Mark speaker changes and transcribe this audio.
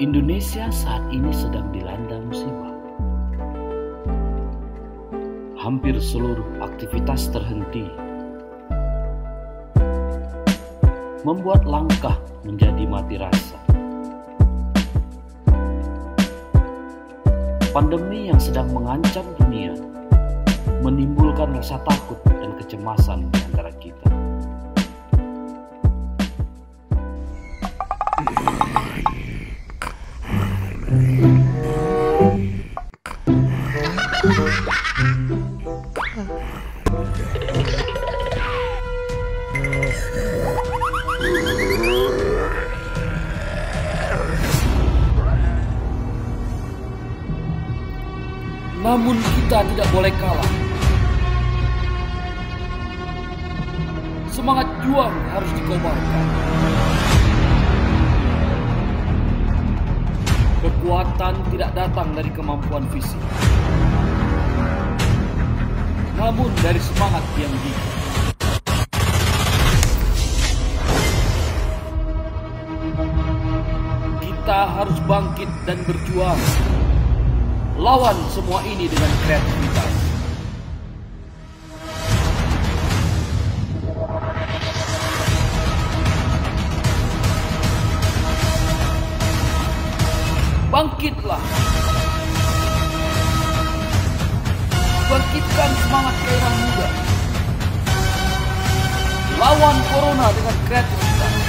Speaker 1: Indonesia saat ini sedang dilanda musibah. Hampir seluruh aktivitas terhenti, membuat langkah menjadi mati rasa. Pandemi yang sedang mengancam dunia menimbulkan rasa takut dan kecemasan di antara kita. Namun kita tidak boleh kalah. Semangat juang harus dikobarkan. Kekuatan tidak datang dari kemampuan fisik, namun dari semangat yang gigih. Kita harus bangkit dan berjuang. Lawan semua ini dengan kreativitas. Bangkitlah. Bangkitkan semangat gairah muda. Lawan corona dengan kreativitas.